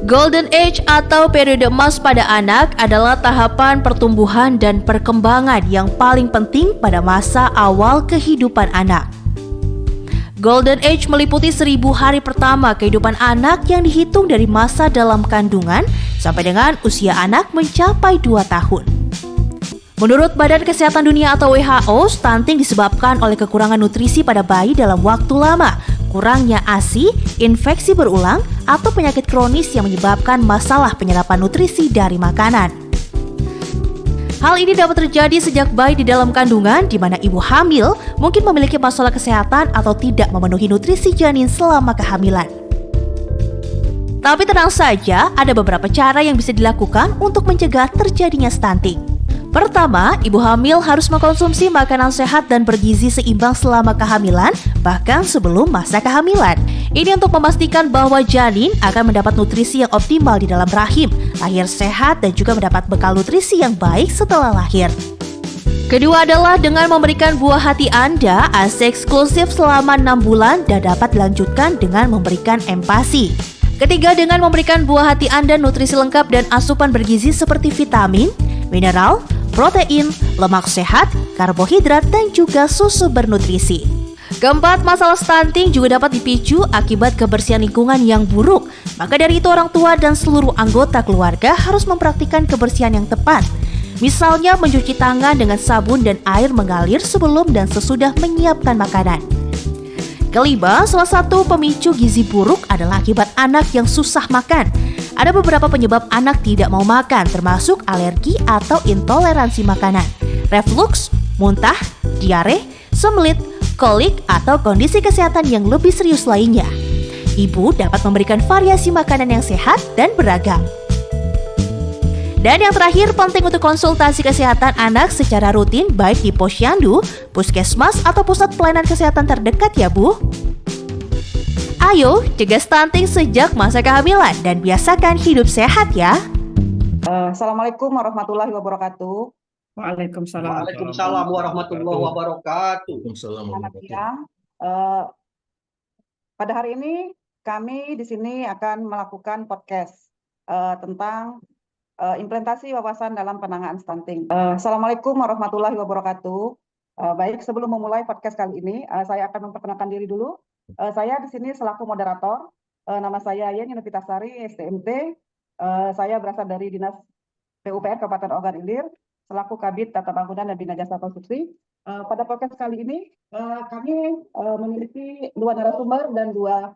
Golden Age atau periode emas pada anak adalah tahapan pertumbuhan dan perkembangan yang paling penting pada masa awal kehidupan anak. Golden Age meliputi 1000 hari pertama kehidupan anak yang dihitung dari masa dalam kandungan sampai dengan usia anak mencapai 2 tahun. Menurut Badan Kesehatan Dunia atau WHO, stunting disebabkan oleh kekurangan nutrisi pada bayi dalam waktu lama, kurangnya ASI, infeksi berulang, atau penyakit kronis yang menyebabkan masalah penyerapan nutrisi dari makanan. Hal ini dapat terjadi sejak bayi di dalam kandungan, di mana ibu hamil mungkin memiliki masalah kesehatan atau tidak memenuhi nutrisi janin selama kehamilan. Tapi tenang saja, ada beberapa cara yang bisa dilakukan untuk mencegah terjadinya stunting. Pertama, ibu hamil harus mengkonsumsi makanan sehat dan bergizi seimbang selama kehamilan, bahkan sebelum masa kehamilan. Ini untuk memastikan bahwa janin akan mendapat nutrisi yang optimal di dalam rahim, lahir sehat dan juga mendapat bekal nutrisi yang baik setelah lahir. Kedua adalah dengan memberikan buah hati Anda ASI eksklusif selama 6 bulan dan dapat dilanjutkan dengan memberikan empasi. Ketiga, dengan memberikan buah hati Anda nutrisi lengkap dan asupan bergizi seperti vitamin, mineral, protein, lemak sehat, karbohidrat, dan juga susu bernutrisi. Keempat, masalah stunting juga dapat dipicu akibat kebersihan lingkungan yang buruk. Maka dari itu orang tua dan seluruh anggota keluarga harus mempraktikkan kebersihan yang tepat. Misalnya mencuci tangan dengan sabun dan air mengalir sebelum dan sesudah menyiapkan makanan. Kelima, salah satu pemicu gizi buruk adalah akibat anak yang susah makan. Ada beberapa penyebab anak tidak mau makan, termasuk alergi atau intoleransi makanan, reflux, muntah, diare, sembelit, kolik, atau kondisi kesehatan yang lebih serius lainnya. Ibu dapat memberikan variasi makanan yang sehat dan beragam. Dan yang terakhir, penting untuk konsultasi kesehatan anak secara rutin baik di posyandu, puskesmas, atau pusat pelayanan kesehatan terdekat ya Bu. Ayo, cegah stunting sejak masa kehamilan dan biasakan hidup sehat ya. Assalamualaikum warahmatullahi wabarakatuh. Waalaikumsalam. Waalaikumsalam warahmatullahi wabarakatuh. Selamat siang. Pada hari ini kami di sini akan melakukan podcast tentang implementasi wawasan dalam penanganan stunting. Assalamualaikum warahmatullahi wabarakatuh. Baik, sebelum memulai podcast kali ini, saya akan memperkenalkan diri dulu. Saya di sini selaku moderator. Nama saya Yeni Novitasari, STMT. Saya berasal dari Dinas PUPR Kabupaten Ogan Ilir, selaku Kabid Tata Bangunan dan Bina Jasa Konstruksi. Pada podcast kali ini, kami memiliki 2 narasumber dan 2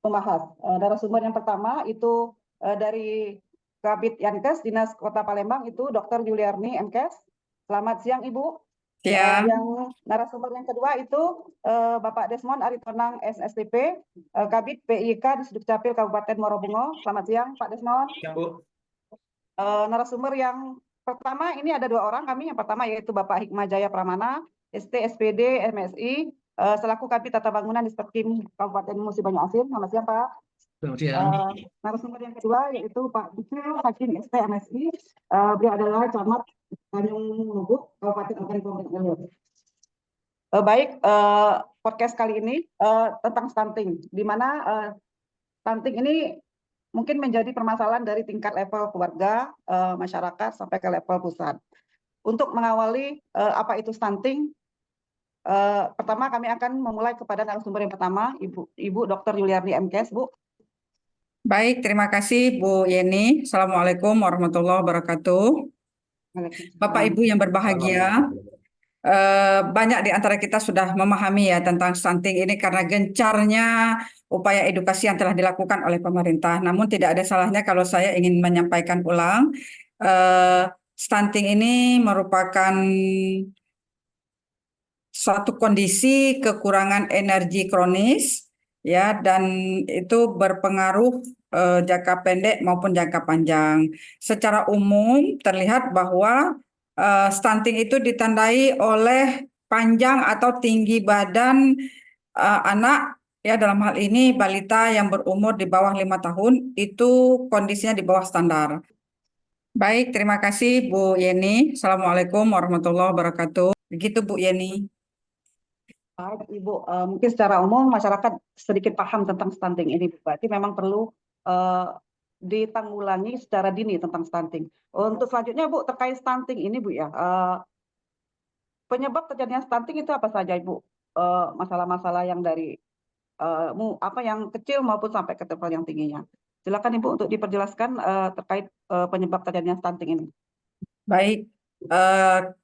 pembahas. Narasumber yang pertama itu dari Kabid Yankes Dinas Kota Palembang, itu Dr. Juliarni MKes. Selamat siang Ibu. Ya. Yang narasumber yang kedua itu Bapak Desmond Aritonang SSTP, Kabid PIK di Sudukcapil Kabupaten Morobungo. Selamat siang Pak Desmond. Ya, Bu. Narasumber yang pertama ini ada 2 orang kami. Yang pertama yaitu Bapak Hikmah Jaya Pramana, ST SPD MSI, selaku Kabid Tata Bangunan di Perkim Kabupaten Musi Banyu Asin. Selamat siang Pak. Narasumber yang kedua yaitu Pak Bikil Hakim ST MSI, beliau adalah Camat Tanjung Lubuk, Kabupaten Ogan Komering. Baik, podcast kali ini tentang stunting, di mana stunting ini mungkin menjadi permasalahan dari tingkat level keluarga, masyarakat, sampai ke level pusat. Untuk mengawali apa itu stunting, pertama kami akan memulai kepada narasumber yang pertama, Ibu Dr. Juliarni MKes, Bu. Baik, terima kasih Bu Yeni. Assalamualaikum warahmatullahi wabarakatuh. Bapak Ibu yang berbahagia, banyak di antara kita sudah memahami ya tentang stunting ini karena gencarnya upaya edukasi yang telah dilakukan oleh pemerintah. Namun tidak ada salahnya kalau saya ingin menyampaikan ulang, stunting ini merupakan suatu kondisi kekurangan energi kronis ya, dan itu berpengaruh jangka pendek maupun jangka panjang. Secara umum terlihat bahwa stunting itu ditandai oleh panjang atau tinggi badan anak ya, dalam hal ini balita yang berumur di bawah 5 tahun itu kondisinya di bawah standar. Baik, terima kasih Bu Yeni. Assalamualaikum warahmatullahi wabarakatuh. Begitu Bu Yeni. Baik, Ibu, mungkin secara umum masyarakat sedikit paham tentang stunting ini, berarti memang perlu ditanggulangi secara dini tentang stunting. Untuk selanjutnya Bu, terkait stunting ini Bu ya, penyebab terjadinya stunting itu apa saja Ibu? Masalah-masalah yang dari yang kecil maupun sampai ke level yang tingginya. Silakan Ibu untuk diperjelaskan terkait penyebab terjadinya stunting ini. Baik,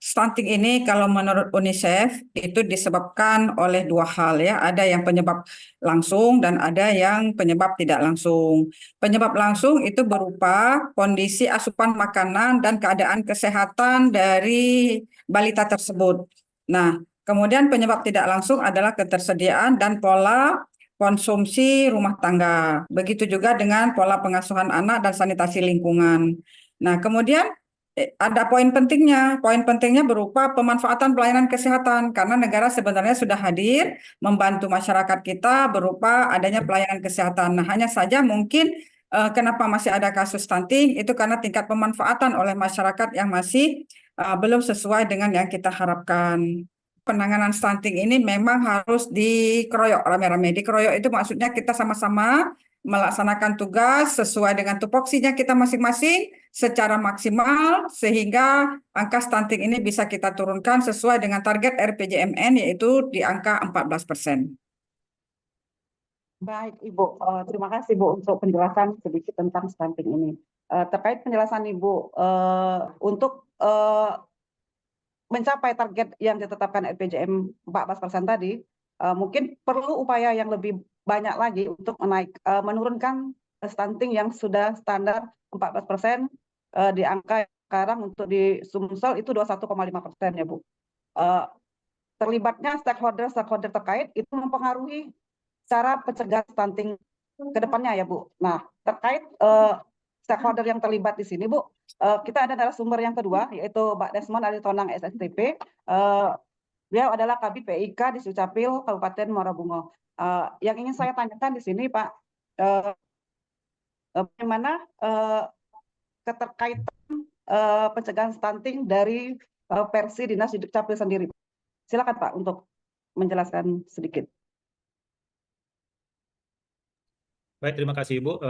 stunting ini kalau menurut UNICEF itu disebabkan oleh dua hal ya. Ada yang penyebab langsung dan ada yang penyebab tidak langsung. Penyebab langsung itu berupa kondisi asupan makanan dan keadaan kesehatan dari balita tersebut. Nah, kemudian penyebab tidak langsung adalah ketersediaan dan pola konsumsi rumah tangga. Begitu juga dengan pola pengasuhan anak dan sanitasi lingkungan. Nah, kemudian ada poin pentingnya. Poin pentingnya berupa pemanfaatan pelayanan kesehatan karena negara sebenarnya sudah hadir membantu masyarakat kita berupa adanya pelayanan kesehatan. Nah, hanya saja mungkin kenapa masih ada kasus stunting itu karena tingkat pemanfaatan oleh masyarakat yang masih belum sesuai dengan yang kita harapkan. Penanganan stunting ini memang harus dikeroyok rame-rame. Dikeroyok itu maksudnya kita sama-sama melaksanakan tugas sesuai dengan tupoksinya kita masing-masing secara maksimal sehingga angka stunting ini bisa kita turunkan sesuai dengan target RPJMN yaitu di angka 14%. Baik Ibu, terima kasih Bu untuk penjelasan sedikit tentang stunting ini. Terkait penjelasan Ibu untuk mencapai target yang ditetapkan RPJM 14% tadi, mungkin perlu upaya yang lebih banyak lagi untuk menurunkan stunting yang sudah standar 14% di angka sekarang untuk di Sumsel itu 21,5% ya Bu. Terlibatnya stakeholder terkait itu mempengaruhi cara pencegahan stunting ke depannya ya Bu. Nah, terkait stakeholder yang terlibat di sini Bu, kita ada narasumber yang kedua yaitu Pak Desmond Aritonang SSTP. Beliau adalah Kabid PIK di Sucapil Kabupaten Muara Bungo. Yang ingin saya tanyakan di sini Pak, bagaimana keterkaitan pencegahan stunting dari versi Dinas Dukcapil sendiri. Silakan Pak untuk menjelaskan sedikit. Baik, terima kasih Ibu.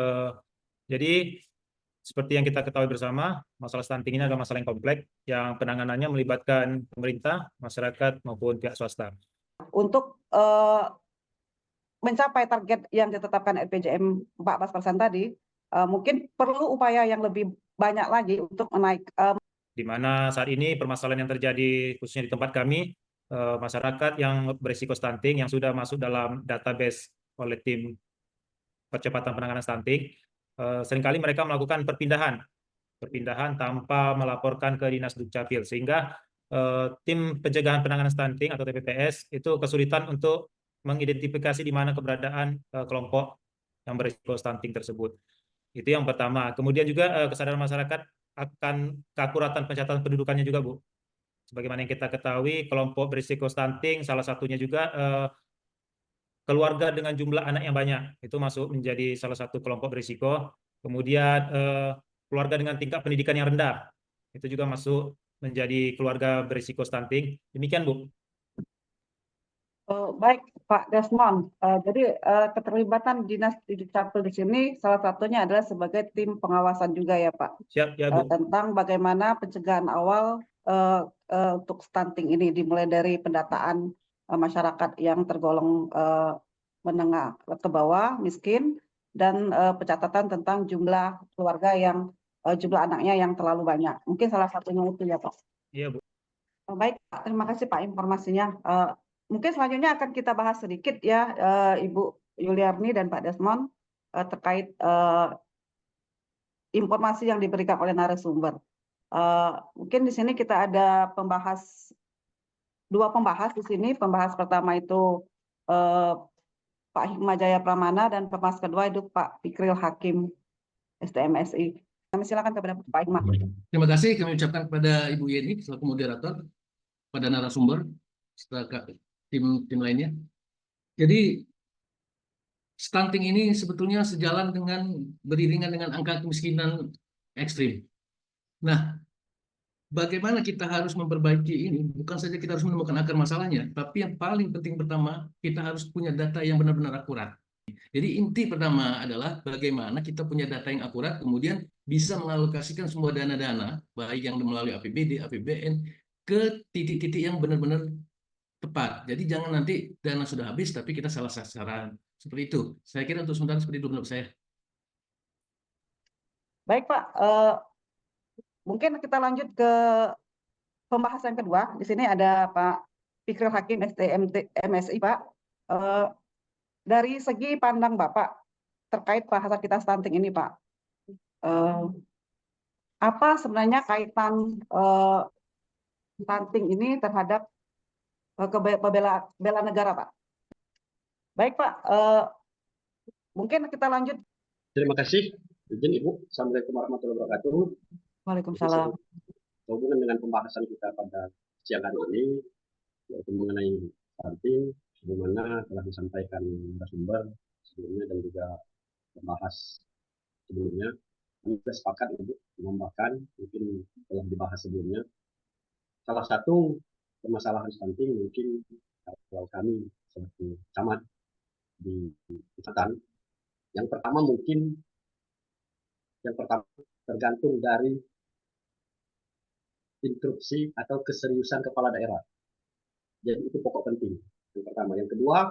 Jadi seperti yang kita ketahui bersama, masalah stunting ini adalah masalah yang kompleks yang penanganannya melibatkan pemerintah, masyarakat maupun pihak swasta. Untuk mencapai target yang ditetapkan RPJM 14% tadi, mungkin perlu upaya yang lebih banyak lagi untuk di mana saat ini permasalahan yang terjadi khususnya di tempat kami, masyarakat yang berisiko stunting yang sudah masuk dalam database oleh tim percepatan penanganan stunting, seringkali mereka melakukan perpindahan tanpa melaporkan ke Dinas Dukcapil, sehingga tim pencegahan penanganan stunting atau TPPS itu kesulitan untuk mengidentifikasi di mana keberadaan kelompok yang berisiko stunting tersebut. Itu yang pertama. Kemudian juga kesadaran masyarakat akan keakuratan pencatatan pendudukannya juga, Bu. Sebagaimana yang kita ketahui, kelompok berisiko stunting salah satunya juga keluarga dengan jumlah anak yang banyak, itu masuk menjadi salah satu kelompok berisiko. Kemudian keluarga dengan tingkat pendidikan yang rendah, itu juga masuk menjadi keluarga berisiko stunting. Demikian Bu. Baik Pak Desmond, jadi keterlibatan Dinas Dukcapil di sini salah satunya adalah sebagai tim pengawasan juga ya Pak. Siap ya Bu. Tentang bagaimana pencegahan awal untuk stunting ini dimulai dari pendataan masyarakat yang tergolong menengah ke bawah, miskin, dan pencatatan tentang jumlah keluarga yang jumlah anaknya yang terlalu banyak. Mungkin salah satunya itu ya Pak. Iya Bu. Baik Pak, terima kasih Pak informasinya. Mungkin selanjutnya akan kita bahas sedikit ya Ibu Yuliarni dan Pak Desmond terkait informasi yang diberikan oleh narasumber. Mungkin di sini kita ada dua pembahas di sini. Pembahas pertama itu Pak Hikmajaya Pramana dan pembahas kedua itu Pak Fikril Hakim STMSI. Kami silakan kepada Pak Hikmah. Terima kasih kami ucapkan kepada Ibu Yeni selaku moderator, pada narasumber, serta tim lainnya. Jadi stunting ini sebetulnya sejalan dengan beriringan dengan angka kemiskinan ekstrim. Nah, bagaimana kita harus memperbaiki ini? Bukan saja kita harus menemukan akar masalahnya, tapi yang paling penting pertama, kita harus punya data yang benar-benar akurat. Jadi inti pertama adalah bagaimana kita punya data yang akurat, kemudian bisa mengalokasikan semua dana-dana, baik yang melalui APBD, APBN, ke titik-titik yang benar-benar tepat. Jadi jangan nanti dana sudah habis, tapi kita salah sasaran. Seperti itu. Saya kira untuk sementara seperti itu menurut saya. Baik Pak, mungkin kita lanjut ke pembahasan kedua. Di sini ada Pak Fikril Hakim, MSI Pak. Dari segi pandang Bapak terkait bahasan kita stunting ini Pak, apa sebenarnya kaitan stunting ini terhadap bela negara Pak? Baik Pak, mungkin kita lanjut. Terima kasih. Izin Ibu. Assalamualaikum warahmatullahi wabarakatuh. Waalaikumsalam. Sehubungan dengan pembahasan kita pada siang hari ini, yaitu mengenai stunting, sebagaimana telah disampaikan narasumber sebelumnya dan juga membahas sebelumnya. Kami sudah sepakat untuk menambahkan, mungkin telah dibahas sebelumnya. Salah satu permasalahan stunting mungkin kalau kami sebagai camat di kecamatan, yang pertama tergantung dari instruksi atau keseriusan kepala daerah. Jadi itu pokok penting. Yang pertama. Yang kedua,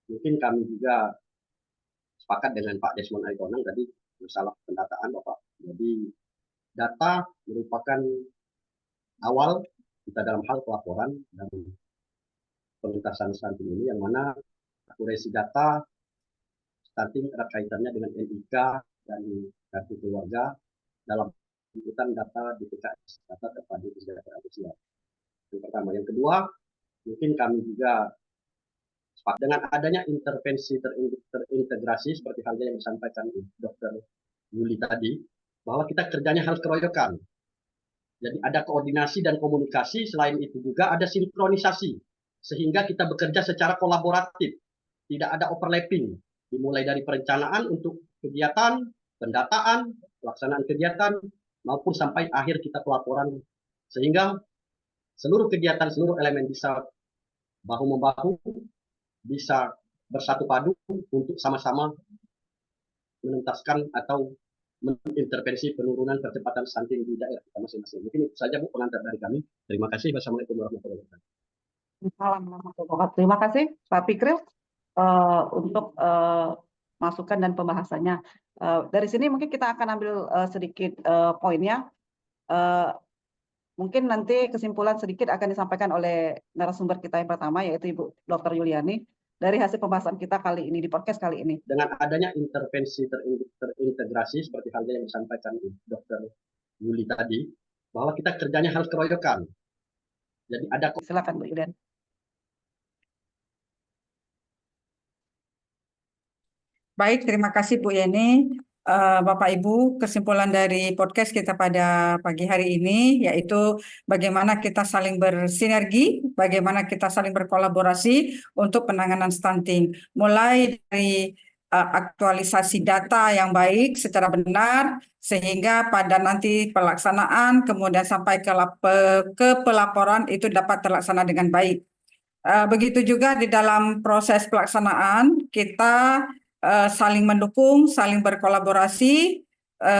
mungkin kami juga sepakat dengan Pak Desmond Aitonang tadi masalah pendataan Bapak. Jadi data merupakan awal kita dalam hal pelaporan dan pengentasan stunting ini, yang mana akurasi data stunting erat kaitannya dengan NIK dan kartu keluarga dalam inputan data di PKS, data terpadu kesejahteraan sosial. Yang pertama. Yang kedua, mungkin kami juga sepakat dengan adanya intervensi terintegrasi seperti halnya yang disampaikan Dr. Yuli tadi, bahwa kita kerjanya harus keroyokan. Jadi ada koordinasi dan komunikasi, selain itu juga ada sinkronisasi, sehingga kita bekerja secara kolaboratif, tidak ada overlapping, dimulai dari perencanaan untuk kegiatan, pendataan, pelaksanaan kegiatan, maupun sampai akhir kita pelaporan, sehingga seluruh kegiatan, seluruh elemen bisa bahu-membahu, bisa bersatu padu untuk sama-sama menuntaskan atau mengintervensi penurunan percepatan stunting di daerah kita masing-masing. Mungkin itu saja Bu pengantar dari kami. Terima kasih. Wassalamualaikum warahmatullahi wabarakatuh. Assalamualaikum. Terima kasih Pak Fikril untuk masukan dan pembahasannya. Dari sini mungkin kita akan ambil sedikit poinnya. Mungkin nanti kesimpulan sedikit akan disampaikan oleh narasumber kita yang pertama, yaitu Ibu Dr. Yuliani, dari hasil pembahasan kita kali ini, di podcast kali ini. Dengan adanya intervensi terintegrasi, seperti halnya yang disampaikan Dr. Yuli tadi, bahwa kita kerjanya harus keroyokan. Jadi ada... Silakan Bu Yuliani. Baik, terima kasih Bu Yeni. Bapak Ibu, kesimpulan dari podcast kita pada pagi hari ini yaitu bagaimana kita saling bersinergi, bagaimana kita saling berkolaborasi untuk penanganan stunting. Mulai dari aktualisasi data yang baik secara benar, sehingga pada nanti pelaksanaan, kemudian sampai ke pelaporan itu dapat terlaksana dengan baik. Begitu juga di dalam proses pelaksanaan, kita saling mendukung, saling berkolaborasi,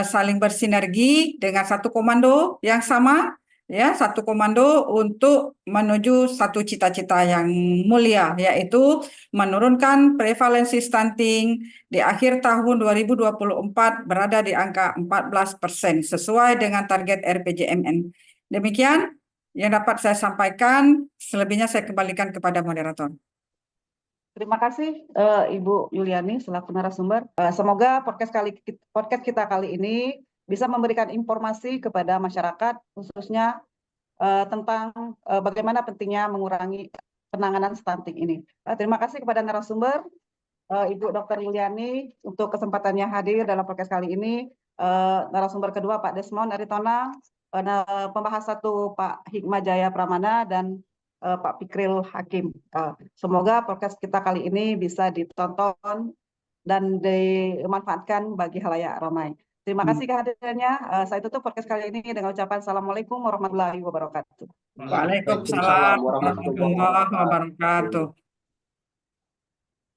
saling bersinergi dengan satu komando yang sama, ya, satu komando untuk menuju satu cita-cita yang mulia, yaitu menurunkan prevalensi stunting di akhir tahun 2024 berada di angka 14% sesuai dengan target RPJMN. Demikian yang dapat saya sampaikan, selebihnya saya kembalikan kepada moderator. Terima kasih Ibu Yuliani selaku narasumber. Semoga podcast kita kali ini bisa memberikan informasi kepada masyarakat, khususnya tentang bagaimana pentingnya mengurangi penanganan stunting ini. Terima kasih kepada narasumber Ibu Dr. Yuliani untuk kesempatannya hadir dalam podcast kali ini. Narasumber kedua Pak Desmond Aitonang, pembahas satu Pak Hikmajaya Pramana, dan Pak Fikril Hakim. Semoga podcast kita kali ini bisa ditonton dan dimanfaatkan bagi halayak ramai. Terima kasih kehadirannya. Saya tutup podcast kali ini dengan ucapan Assalamualaikum warahmatullahi wabarakatuh. Waalaikumsalam warahmatullahi wabarakatuh.